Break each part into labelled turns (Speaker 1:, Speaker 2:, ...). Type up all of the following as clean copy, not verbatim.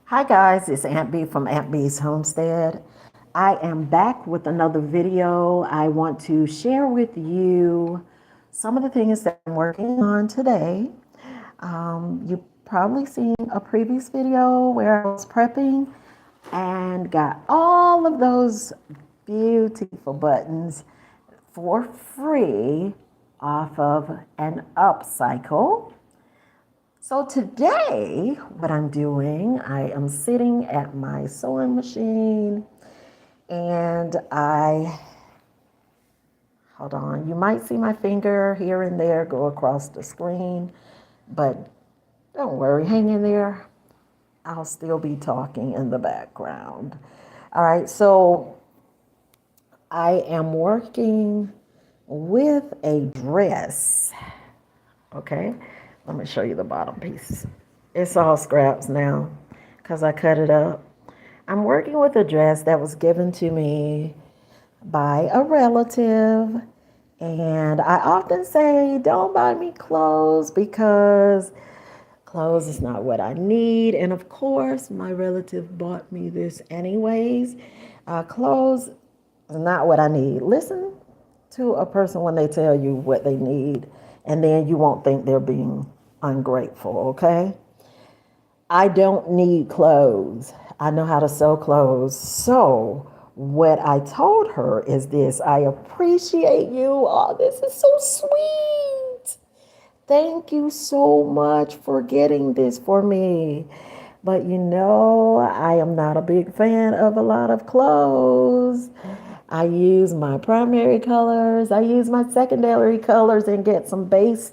Speaker 1: Hi guys, it's Aunt B from Aunt B's Homestead. I am back with another video. I want to share with you some of the things that I'm working on today. You've probably seen a previous video where I was prepping and got all of those beautiful buttons for free off of an upcycle. So today, what I'm doing, I am sitting at my sewing machine and hold on, you might see my finger here and there go across the screen, but don't worry, hang in there. I'll still be talking in the background. All right, so I am working with a dress. Okay, let me show you the bottom piece. It's all scraps now because I cut it up. I'm working with a dress that was given to me by a relative. And I often say, don't buy me clothes because clothes is not what I need. And of course, my relative bought me this anyways. Clothes is not what I need. Listen to a person when they tell you what they need, and then you won't think they're being ungrateful, okay? I don't need clothes. I know how to sew clothes. So, what I told her is this: I appreciate you. Oh, this is so sweet. Thank you so much for getting this for me. But I am not a big fan of a lot of clothes. I use my primary colors, I use my secondary colors, and get some base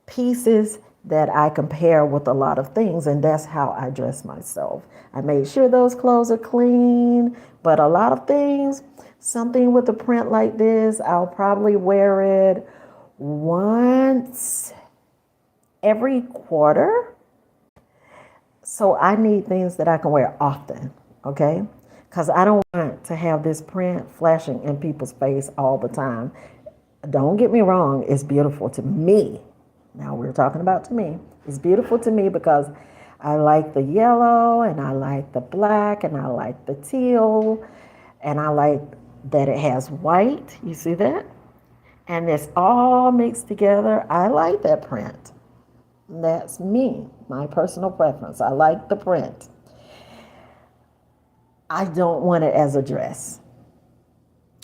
Speaker 1: pieces that I compare with a lot of things, and that's how I dress myself. I made sure those clothes are clean, but a lot of things, something with a print like this, I'll probably wear it once every quarter. So I need things that I can wear often, okay? Because I don't want to have this print flashing in people's face all the time. Don't get me wrong, it's beautiful to me. Now we're talking about to me. It's beautiful to me because I like the yellow and I like the black and I like the teal and I like that it has white. You see that? And it's all mixed together. I like that print. That's me, my personal preference. I like the print. I don't want it as a dress.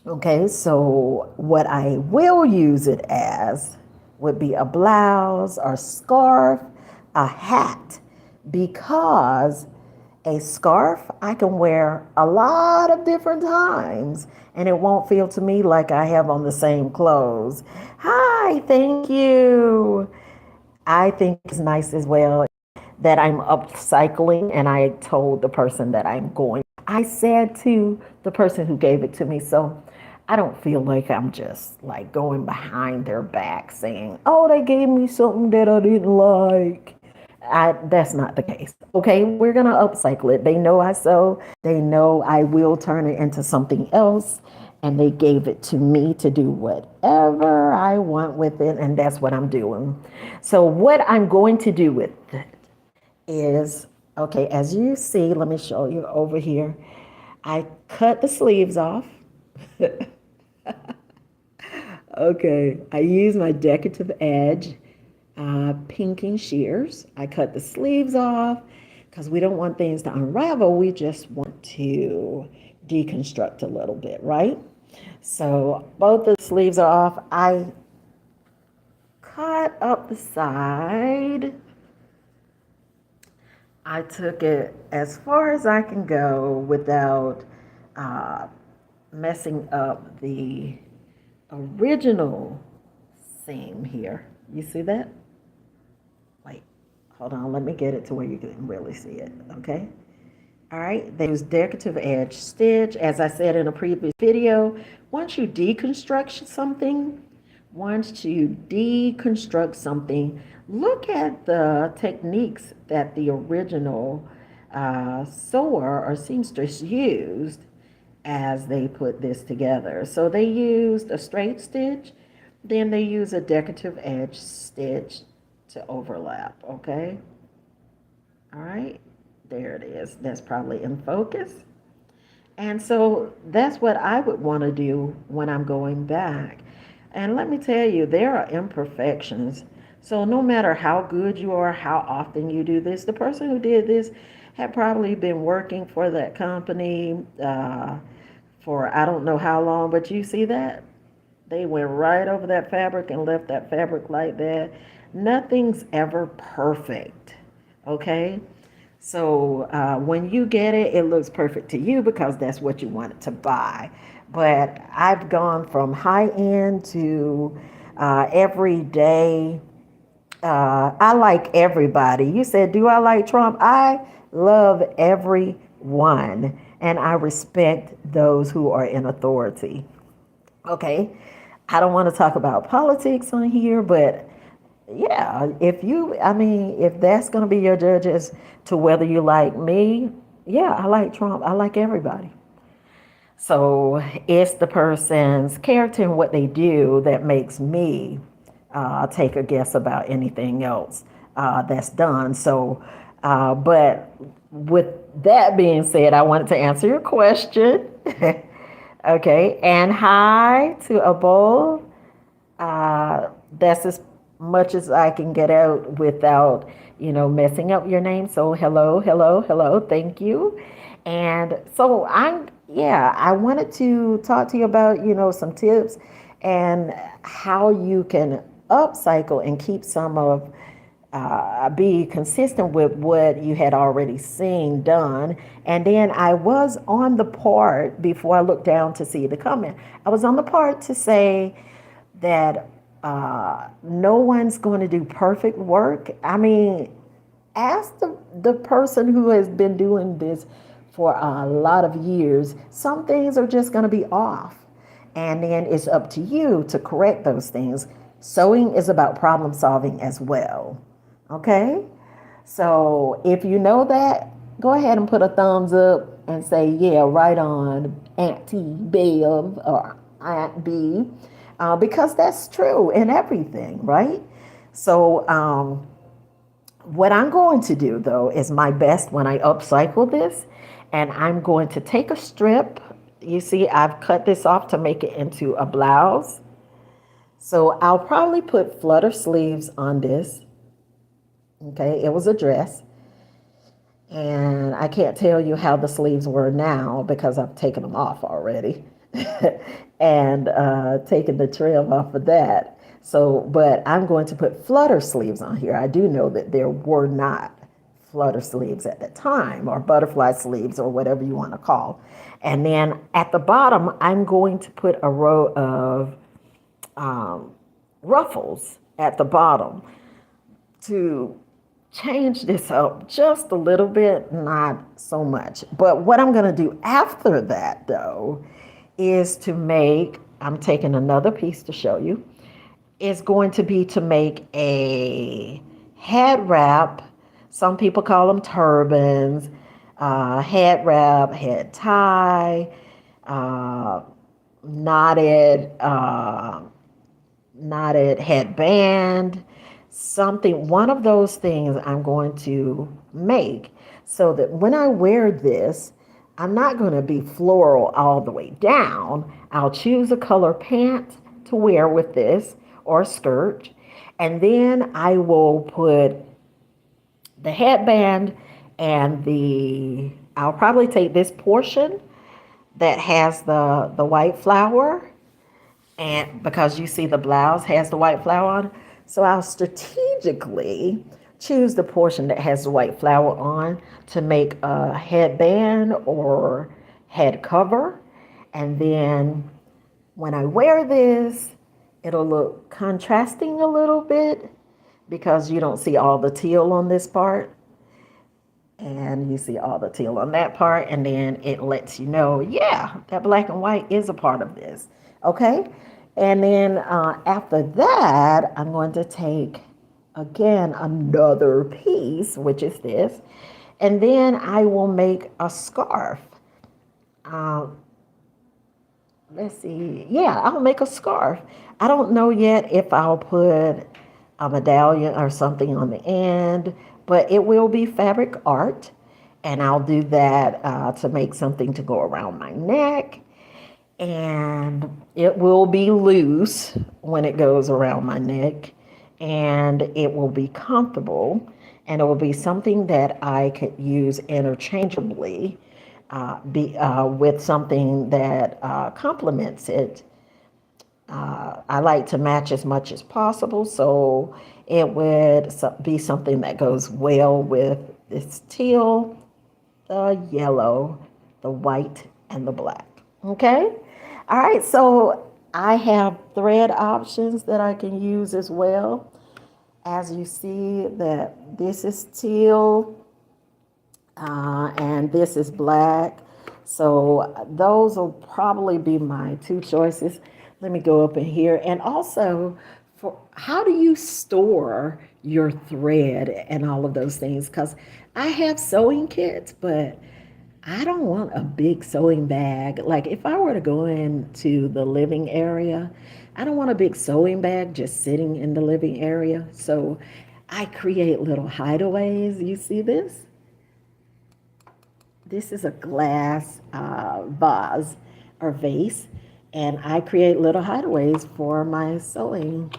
Speaker 1: Okay, so what I will use it as would be a blouse or scarf, a hat, because a scarf I can wear a lot of different times and it won't feel to me like I have on the same clothes. Hi, thank you. I think it's nice as well that I'm upcycling, and I told the person that I'm going. I said to the person who gave it to me, so I don't feel like I'm just like going behind their back saying, "Oh, they gave me something that I didn't like." That's not the case. Okay, we're gonna upcycle it. They know I sew. They know I will turn it into something else, and they gave it to me to do whatever I want with it, and that's what I'm doing. So what I'm going to do with it is, okay, as you see, let me show you over here. I cut the sleeves off. Okay, I use my decorative edge pinking shears. I cut the sleeves off because we don't want things to unravel. We just want to deconstruct a little bit, right? So both the sleeves are off. I cut up the side. I took it as far as I can go without uh, messing up the original seam here. You see that? Wait, hold on. Let me get it to where you can really see it. Okay. All right. They use decorative edge stitch. As I said in a previous video, once you deconstruct something, look at the techniques that the original sewer or seamstress used as they put this together. So they used a straight stitch, then they use a decorative edge stitch to overlap, okay? All right, There it is. That's probably in focus. And so that's what I would want to do when I'm going back. And let me tell you, there are imperfections. So no matter how good you are, how often you do this, the person who did this had probably been working for that company for I don't know how long, but you see that? They went right over that fabric and left that fabric like that. Nothing's ever perfect, okay? So when you get it, it looks perfect to you because that's what you wanted to buy. But I've gone from high end to everyday. I like everybody. You said, do I like Trump? I love everyone, and I respect those who are in authority. Okay, I don't want to talk about politics on here, but yeah, I mean, if that's going to be your judges to whether you like me, yeah, I like Trump. I like everybody. So it's the person's character and what they do that makes me take a guess about anything else that's done. So, but with that being said, I wanted to answer your question. Okay, and hi to Abol. That's as much as I can get out without, messing up your name. So hello, hello, hello. Thank you. And so yeah, I wanted to talk to you about, some tips and how you can upcycle and keep some of be consistent with what you had already seen done. And then I was on the part before I looked down to see the comment. I was on the part to say that no one's going to do perfect work. I mean, ask the person who has been doing this for a lot of years. Some things are just going to be off. And then it's up to you to correct those things. Sewing is about problem solving as well. Okay? So if you know that, go ahead and put a thumbs up and say, yeah, right on, Auntie Bev or Aunt B. Because that's true in everything, right? So what I'm going to do, though, is my best when I upcycle this. And I'm going to take a strip. You see, I've cut this off to make it into a blouse. So I'll probably put flutter sleeves on this. Okay, it was a dress. And I can't tell you how the sleeves were now because I've taken them off already. And taken the trim off of that. So, but I'm going to put flutter sleeves on here. I do know that there were not flutter sleeves at the time, or butterfly sleeves, or whatever you want to call. And then at the bottom, I'm going to put a row of ruffles at the bottom to change this up just a little bit, not so much. But what I'm going to do after that, though, is to make, I'm taking another piece to show you, is going to be to make a head wrap. Some people call them turbans, head wrap, head tie, knotted headband, something, one of those things I'm going to make so that when I wear this, I'm not going to be floral all the way down. I'll choose a color pant to wear with this or skirt. And then I will put the headband and I'll probably take this portion that has the white flower, and because you see the blouse has the white flower on. So I'll strategically choose the portion that has the white flower on to make a headband or head cover. And then when I wear this, it'll look contrasting a little bit because you don't see all the teal on this part. And you see all the teal on that part. And then it lets you know, yeah, that black and white is a part of this. Okay? And then after that, I'm going to take, again, another piece, which is this. And then I will make a scarf. Let's see. Yeah, I'll make a scarf. I don't know yet if I'll put a medallion or something on the end, but it will be fabric art. And I'll do that to make something to go around my neck. And it will be loose when it goes around my neck. And it will be comfortable. And it will be something that I could use interchangeably with something that complements it. I like to match as much as possible, so it would be something that goes well with this teal, the yellow, the white, and the black. Okay? All right, so I have thread options that I can use as well. As you see that this is teal and this is black. So those will probably be my two choices. Let me go up in here. And also, for how do you store your thread and all of those things? Because I have sewing kits, but I don't want a big sewing bag. Like if I were to go into the living area, I don't want a big sewing bag just sitting in the living area. So I create little hideaways. You see this? This is a glass vase or vase, and I create little hideaways for my sewing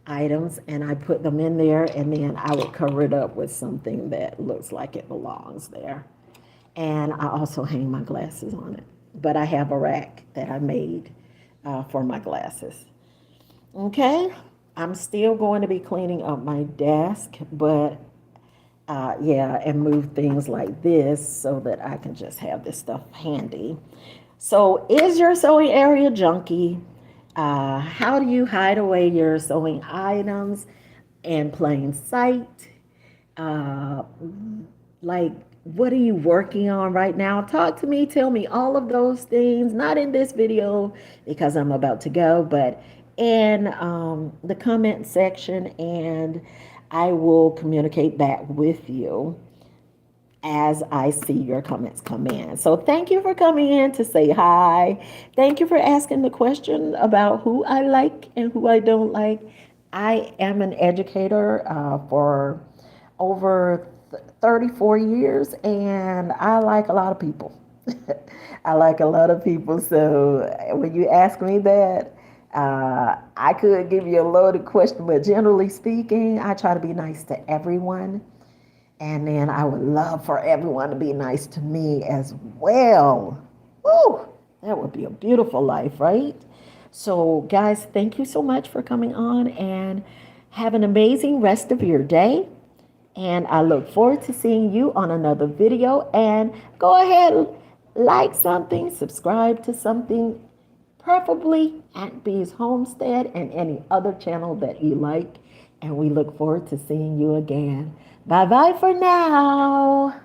Speaker 1: items, and I put them in there, and then I would cover it up with something that looks like it belongs there. And I also hang my glasses on it, but I have a rack that I made for my glasses. Okay, I'm still going to be cleaning up my desk, but yeah, and move things like this so that I can just have this stuff handy. So, is your sewing area junky? How do you hide away your sewing items in plain sight? Uh, like, what are you working on right now? Talk to me, tell me all of those things, not in this video because I'm about to go, but in the comment section, and I will communicate back with you as I see your comments come in. So thank you for coming in to say hi. Thank you for asking the question about who I like and who I don't like. I am an educator for over 34 years, and I like a lot of people. I like a lot of people. So when you ask me that, I could give you a loaded question, but generally speaking, I try to be nice to everyone. And then I would love for everyone to be nice to me as well. Woo! That would be a beautiful life, right? So, guys, thank you so much for coming on, and have an amazing rest of your day. And I look forward to seeing you on another video. And go ahead, like something, subscribe to something, preferably Aunt Bee's Homestead and any other channel that you like. And we look forward to seeing you again. Bye bye for now.